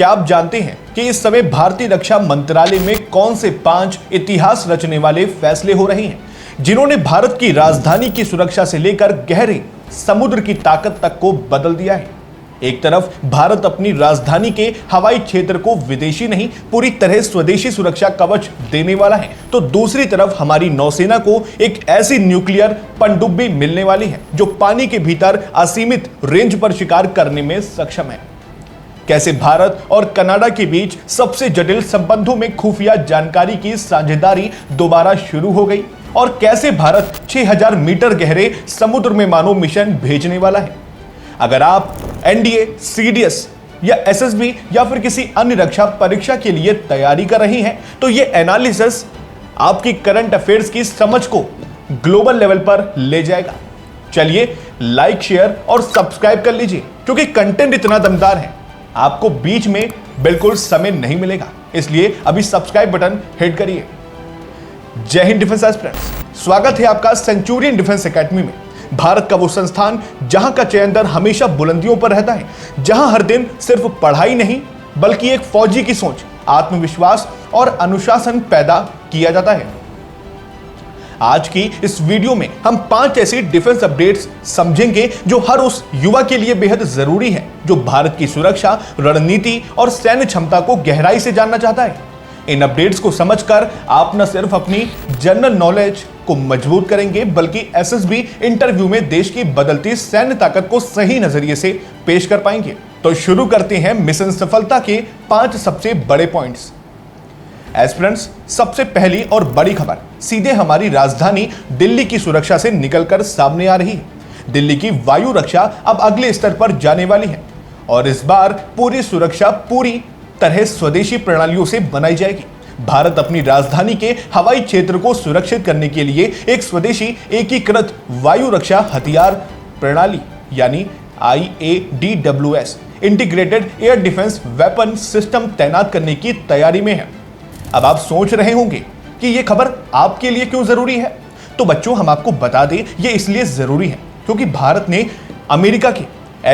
क्या आप जानते हैं कि इस समय भारतीय रक्षा मंत्रालय में कौन से 5 इतिहास रचने वाले फैसले हो रहे हैं जिन्होंने भारत की राजधानी की सुरक्षा से लेकर गहरे समुद्र की ताकत तक को बदल दिया है। एक तरफ भारत अपनी राजधानी के हवाई क्षेत्र को विदेशी नहीं पूरी तरह स्वदेशी सुरक्षा कवच देने वाला है, तो दूसरी तरफ हमारी नौसेना को एक ऐसी न्यूक्लियर पनडुब्बी मिलने वाली है जो पानी के भीतर असीमित रेंज पर शिकार करने में सक्षम है। कैसे भारत और कनाडा के बीच सबसे जटिल संबंधों में खुफिया जानकारी की साझेदारी दोबारा शुरू हो गई और कैसे भारत 6000 मीटर गहरे समुद्र में मानव मिशन भेजने वाला है। अगर आप एनडीए, सीडीएस या एसएसबी या फिर किसी अन्य रक्षा परीक्षा के लिए तैयारी कर रही हैं, तो ये एनालिसिस आपकी करंट अफेयर्स की समझ को ग्लोबल लेवल पर ले जाएगा। चलिए लाइक, शेयर और सब्सक्राइब कर लीजिए क्योंकि कंटेंट इतना दमदार है, आपको बीच में बिल्कुल समय नहीं मिलेगा, इसलिए अभी सब्सक्राइब बटन हिट करिए। जय हिंद डिफेंस एस्पिरेंट्स, स्वागत है आपका सेंचुरियन डिफेंस एकेडमी में। भारत का वो संस्थान जहां का चयन दर हमेशा बुलंदियों पर रहता है, जहां हर दिन सिर्फ पढ़ाई नहीं बल्कि एक फौजी की सोच, आत्मविश्वास और अनुशासन पैदा किया जाता है। आज की इस वीडियो में हम 5 ऐसी डिफेंस अपडेट्स समझेंगे जो हर उस युवा के लिए बेहद जरूरी है जो भारत की सुरक्षा, रणनीति और सैन्य क्षमता को गहराई से जानना चाहता है। इन अपडेट्स को समझकर आप न सिर्फ अपनी जनरल नॉलेज को मजबूत करेंगे बल्कि एसएसबी इंटरव्यू में देश की बदलती सैन्य ताकत को सही नजरिए से पेश कर पाएंगे। तो शुरू करते हैं मिशन सफलता के 5 सबसे बड़े पॉइंट्स। एस्पिरेंट्स, सबसे पहली और बड़ी खबर सीधे हमारी राजधानी दिल्ली की सुरक्षा से निकलकर सामने आ रही है। दिल्ली की वायु रक्षा अब अगले स्तर पर जाने वाली है और इस बार पूरी सुरक्षा पूरी तरह स्वदेशी प्रणालियों से बनाई जाएगी। भारत अपनी राजधानी के हवाई क्षेत्र को सुरक्षित करने के लिए एक स्वदेशी एकीकृत वायु रक्षा हथियार प्रणाली यानी IADWS integrated air defence weapon system तैनात करने की तैयारी में है। अब आप सोच रहे होंगे कि यह खबर आपके लिए क्यों जरूरी है, तो बच्चों हम आपको बता दें यह इसलिए जरूरी है क्योंकि भारत ने अमेरिका के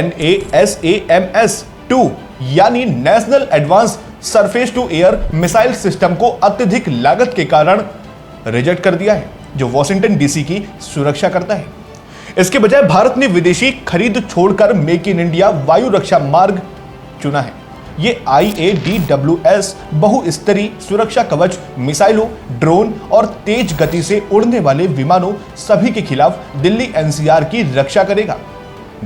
NASAMS-2 यानी national advance surface to air missile system को अत्यधिक लागत के कारण रिजेक्ट कर दिया है जो वॉशिंगटन डीसी की सुरक्षा करता है। इसके बजाय भारत ने विदेशी खरीद छोड़कर मेक इन इंडिया वायु रक्षा मार्ग चुना है। ये IADWS बहुस्तरीय सुरक्षा कवच मिसाइलों, ड्रोन और तेज गति से उड़ने वाले विमानों सभी के खिलाफ दिल्ली NCR की रक्षा करेगा।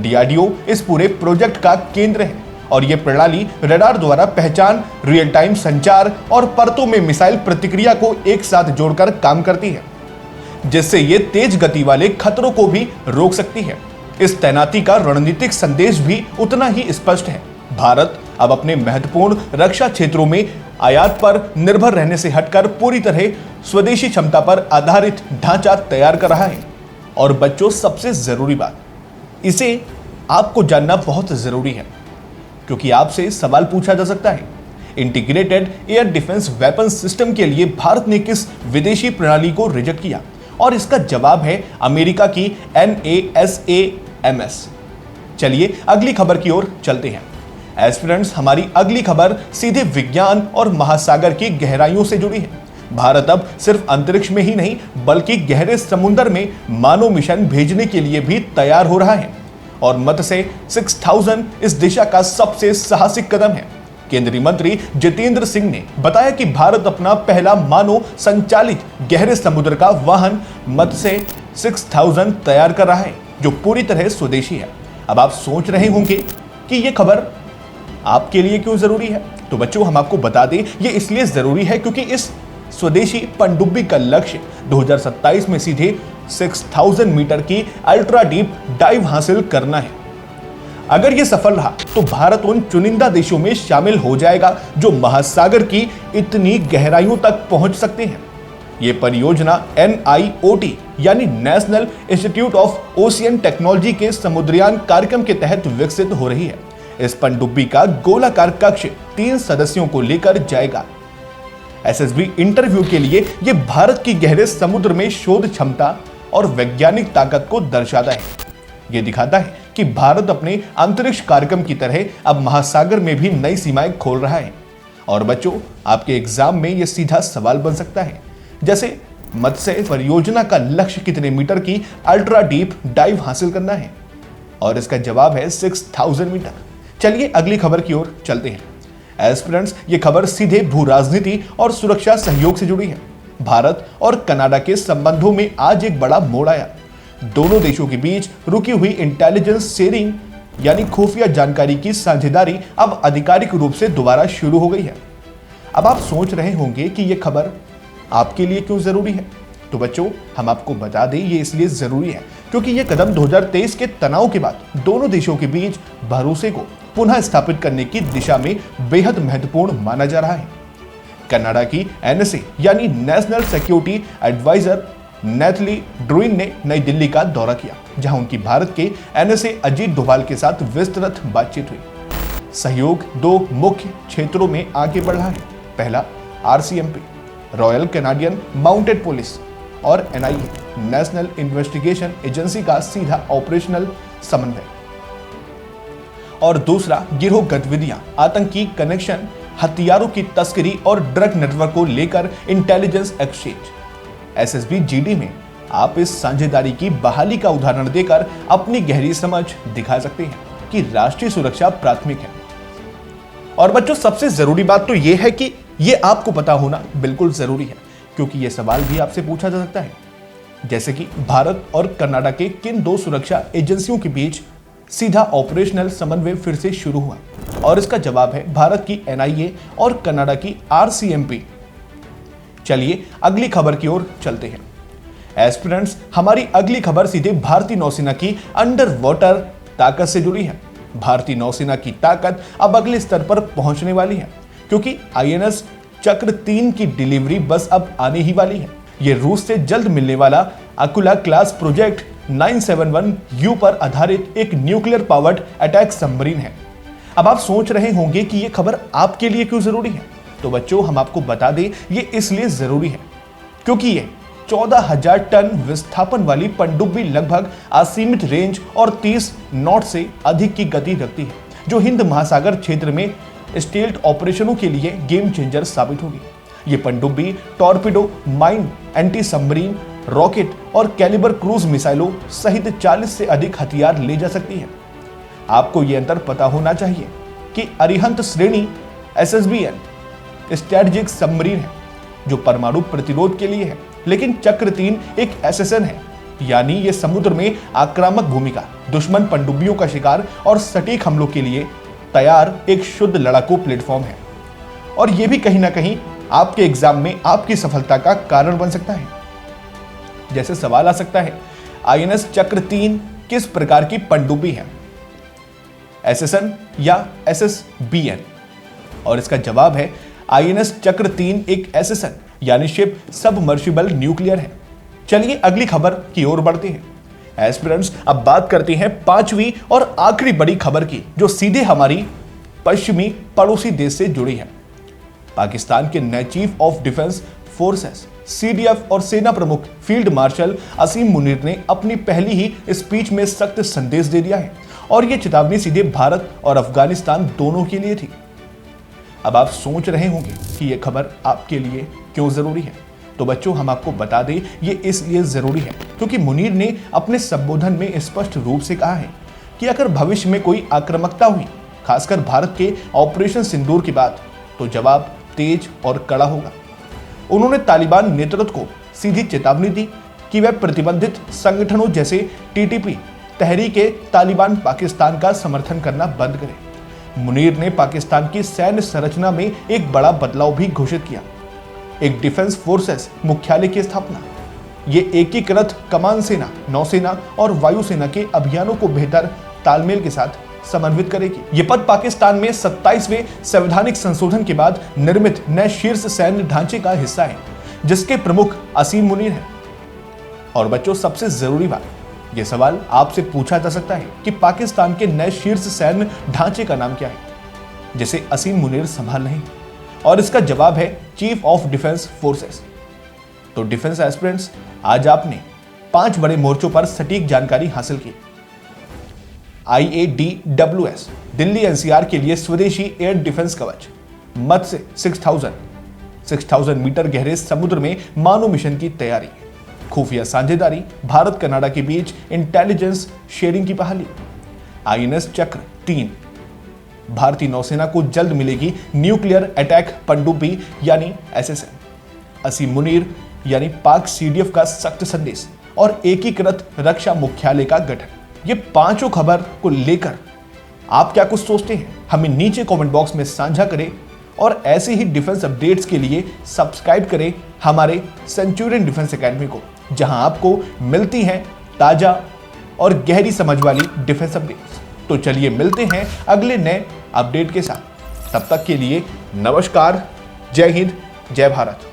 DRDO इस पूरे प्रोजेक्ट का केंद्र है और यह प्रणाली रडार द्वारा पहचान, रियल टाइम संचार और परतों में मिसाइल प्रतिक्रिया को एक साथ जोड़कर काम करती है, जिससे यह तेज गति वाले खतरों को भी रोक सकती है। इस तैनाती का रणनीतिक संदेश भी उतना ही स्पष्ट है। भारत अब अपने महत्वपूर्ण रक्षा क्षेत्रों में आयात पर निर्भर रहने से हटकर पूरी तरह स्वदेशी क्षमता पर आधारित ढांचा तैयार कर रहा है। और बच्चों, सबसे जरूरी बात, इसे आपको जानना बहुत जरूरी है क्योंकि आपसे सवाल पूछा जा सकता है, integrated air defence weapon system के लिए भारत ने किस विदेशी प्रणाली को रिजेक्ट किया? और इसका जवाब है अमेरिका की NASAMS। चलिए अगली खबर की ओर चलते हैं। एस्पिरेंट्स, हमारी अगली खबर सीधे विज्ञान और महासागर की गहराइयों से जुड़ी है। भारत अब सिर्फ अंतरिक्ष में ही नहीं बल्कि गहरे समुद्र में मानव मिशन भेजने के लिए भी तैयार हो रहा है और मत्स्य 6000 इस दिशा का सबसे साहसिक कदम है। केंद्रीय मंत्री जितेंद्र सिंह ने बताया कि भारत अपना पहला मानव संचालित गहरे समुद्र का वाहन मत्स्य 6000 तैयार कर रहा है जो पूरी तरह स्वदेशी है। अब आप सोच रहे होंगे कि यह खबर आपके लिए क्यों जरूरी है, तो बच्चों हम आपको बता दें ये इसलिए जरूरी है क्योंकि इस स्वदेशी पनडुब्बी का लक्ष्य 2027 में सीधे 6000 मीटर की अल्ट्रा डीप डाइव हासिल करना है। अगर यह सफल रहा तो भारत उन चुनिंदा देशों में शामिल हो जाएगा जो महासागर की इतनी गहराइयों तक पहुंच सकते हैं। यह परियोजना NIOT यानी national institute of ocean technology के समुद्रयान कार्यक्रम के तहत विकसित हो रही है। इस पनडुब्बी का गोलाकार कक्ष 3 सदस्यों को लेकर जाएगा। एसएसबी इंटरव्यू के लिए यह भारत की गहरे समुद्र में शोध क्षमता और वैज्ञानिक ताकत को दर्शाता है। यह दिखाता है कि भारत अपने अंतरिक्ष कार्यक्रम की तरह अब महासागर में भी नई सीमाएं खोल रहा है। और बच्चों, आपके एग्जाम में यह सीधा सवाल बन सकता है, जैसे मत्स्य परियोजना का लक्ष्य कितने मीटर की अल्ट्रा डीप डाइव हासिल करना है, और इसका जवाब है 6000 मीटर। चलिए अगली खबर की ओर चलते हैं। एस्पिरेंट्स, ये खबर सीधे भू राजनीति और सुरक्षा सहयोग से जुड़ी है। भारत और कनाडा के संबंधों में आज एक बड़ा मोड़ आया। दोनों देशों के बीच रुकी हुई इंटेलिजेंस शेयरिंग यानी खुफिया जानकारी की साझेदारी अब आधिकारिक रूप से दोबारा शुरू हो गई है। अब आप सोच रहे होंगे कि यह खबर आपके लिए क्यों जरूरी है। तो बच्चों, हम आपको बता दें, ये इसलिए जरूरी है क्योंकि यह कदम 2023 के तनाव के बाद दोनों देशों के बीच भरोसे को पुनः स्थापित करने की दिशा में बेहद महत्वपूर्ण माना जा रहा है। कनाडा की एनएसए यानी नेशनल सिक्योरिटी एडवाइजर नेथली ड्रुइन ने नई दिल्ली का दौरा किया, जहां उनकी भारत के एनएसए अजीत डोभाल के साथ विस्तृत बातचीत हुई। सहयोग दो मुख्य क्षेत्रों में आगे बढ़ रहा है। पहला, RCMP royal Canadian mounted police और एनआईए नेशनल इन्वेस्टिगेशन एजेंसी का सीधा ऑपरेशनल समन्वय, और दूसरा, गिरोह गतिविधियां, आतंकी कनेक्शन, हथियारों की तस्करी और ड्रग नेटवर्क को लेकर इंटेलिजेंस एक्सचेंज। एसएसबी जीडी में आप इस साझेदारी की बहाली का उदाहरण देकर अपनी गहरी समझ दिखा सकते हैं कि राष्ट्रीय सुरक्षा प्राथमिक है। और बच्चों, सबसे जरूरी बात तो यह है कि यह आपको पता होना बिल्कुल जरूरी है, क्योंकि यह सवाल भी आपसे पूछा जा सकता है, जैसे कि भारत और कनाडा के किन दो सुरक्षा एजेंसियों के बीच सीधा ऑपरेशनल समन्वय फिर से शुरू हुआ, और इसका जवाब है भारत की एनआईए और कनाडा की आरसीएमपी। चलिए अगली खबर की ओर चलते हैं। एस्पिरेंट्स, हमारी अगली खबर सीधे भारतीय नौसेना की अंडर वाटर ताकत से जुड़ी है। भारतीय नौसेना की ताकत अब अगले स्तर पर पहुंचने वाली है, क्योंकि आईएनएस चक्र 3 की डिलीवरी बस अब आने ही वाली है। यह रूस से जल्द मिलने वाला अकुला क्लास प्रोजेक्ट 971U पर आधारित एक न्यूक्लियर पावर्ड अटैक सबमरीन है। अब आप सोच रहे होंगे कि यह खबर आपके लिए क्यों जरूरी है। तो बच्चों, हम आपको बता दें, ये इसलिए जरूरी है क्योंकि ये 14,000 टन विस्थापन वाली पनडुब्बी लगभग असीमित रेंज और 30 नॉट से अधिक की गति रखती है, जो हिंद महासागर क्षेत्र में स्टेल्थ ऑपरेशनों के लिए गेम चेंजर साबित होगी। ये पनडुब्बी torpedo, mine, anti submarine, rocket और कैलिबर क्रूज मिसाइलों सहित 40 से अधिक हथियार ले जा सकती है। आपको यह अंतर पता होना चाहिए कि अरिहंत श्रेणी एसएसबीएन स्ट्रेटेजिक सबमरीन है, जो परमाणु प्रतिरोध के लिए है, लेकिन चक्र 3 एक एसएसएन है, यानी ये समुद्र में आक्रामक भूमिका, दुश्मन पनडुब्बियों का शिकार और सटीक हमलों के लिए तैयार एक शुद्ध लड़ाकू प्लेटफॉर्म है। और यह भी कहीं ना कहीं आपके एग्जाम में आपकी सफलता का कारण बन सकता है। जैसे सवाल आ सकता है, आईएनएस चक्र 3 किस प्रकार की पनडुब्बी है, एसएसएन या एसएसबीएन? और इसका जवाब है आईएनएस चक्र 3 एक एसएसएन यानी शिप सबमर्सिबल न्यूक्लियर है। चलिए अगली खबर की ओर बढ़ते हैं। एस्पिरेंट्स, अब बात करते हैं 5वीं और आखिरी बड़ी खबर की, जो सीधे हमारी पश्चिमी पड़ोसी देश से जुड़ी है। पाकिस्तान के नए chief of defence forces CDF और सेना प्रमुख फील्ड मार्शल असीम मुनीर ने अपनी पहली ही स्पीच में सख्त संदेश दे दिया है, और यह चेतावनी सीधे भारत और अफगानिस्तान दोनों के लिए थी। अब आप सोच रहे होंगे कि यह खबर आपके लिए क्यों जरूरी है। तो बच्चों, हम आपको बता दें, ये इसलिए जरूरी है क्योंकि मुनीर ने अपने संबोधन में स्पष्ट रूप से कहा है कि अगर भविष्य में कोई आक्रामकता हुई, खासकर भारत के ऑपरेशन सिंदूर के बाद, तो जवाब तेज और कड़ा होगा। उन्होंने तालिबान नेतृत्व को सीधी चेतावनी दी कि वह प्रतिबंधित संगठनों जैसे टीटीपी, तहरीके तालिबान पाकिस्तान का समर्थन करना बंद करे। मुनीर ने पाकिस्तान की सैन्य संरचना में एक बड़ा बदलाव भी घोषित किया, एक डिफेंस फोर्सेस मुख्यालय की स्थापना। ये एकीकृत कमान सेना, नौसेना और वायुसेना के अभियानों को बेहतर तालमेल के साथ समन्वित करेगी। ये पद पाकिस्तान में 27वें संवैधानिक संशोधन के बाद निर्मित नए शीर्ष सैन्य ढांचे का हिस्सा है, जिसके प्रमुख असीम मुनीर हैं। और बच्चों, सबसे जरूरी बात, यह सवाल आपसे पूछा जा सकता है कि पाकिस्तान के नए शीर्ष सैन्य ढांचे का नाम क्या है, जिसे असीम मुनीर संभाल रहे हैं? और इसका जवाब है चीफ ऑफ डिफेंस फोर्सेस। तो डिफेंस एस्पिरेंट्स, आज आपने 5 बड़े मोर्चों पर सटीक जानकारी हासिल की। IADWS, दिल्ली एनसीआर के लिए स्वदेशी एयर डिफेंस कवच, मत्स्य 6000 मीटर गहरे समुद्र में मानव मिशन की तैयारी, खुफिया साझेदारी, भारत कनाडा के बीच इंटेलिजेंस शेयरिंग की बहाली, INS चक्र 3, भारतीय नौसेना को जल्द मिलेगी न्यूक्लियर अटैक पनडुब्बी यानी SSN, असीम मुनीर यानी पाक CDF का सख्त संदेश और एकीकृत रक्षा मुख्यालय का गठन। ये पांचों खबर को लेकर आप क्या कुछ सोचते हैं, हमें नीचे कमेंट बॉक्स में साझा करें और ऐसे ही डिफेंस अपडेट्स के लिए सब्सक्राइब करें हमारे सेंचुरियन डिफेंस एकेडमी को, जहां आपको मिलती हैं ताजा और गहरी समझ वाली डिफेंस अपडेट्स। तो चलिए मिलते हैं अगले नए अपडेट के साथ, तब तक के लिए नमस्कार, जय हिंद, जय भारत।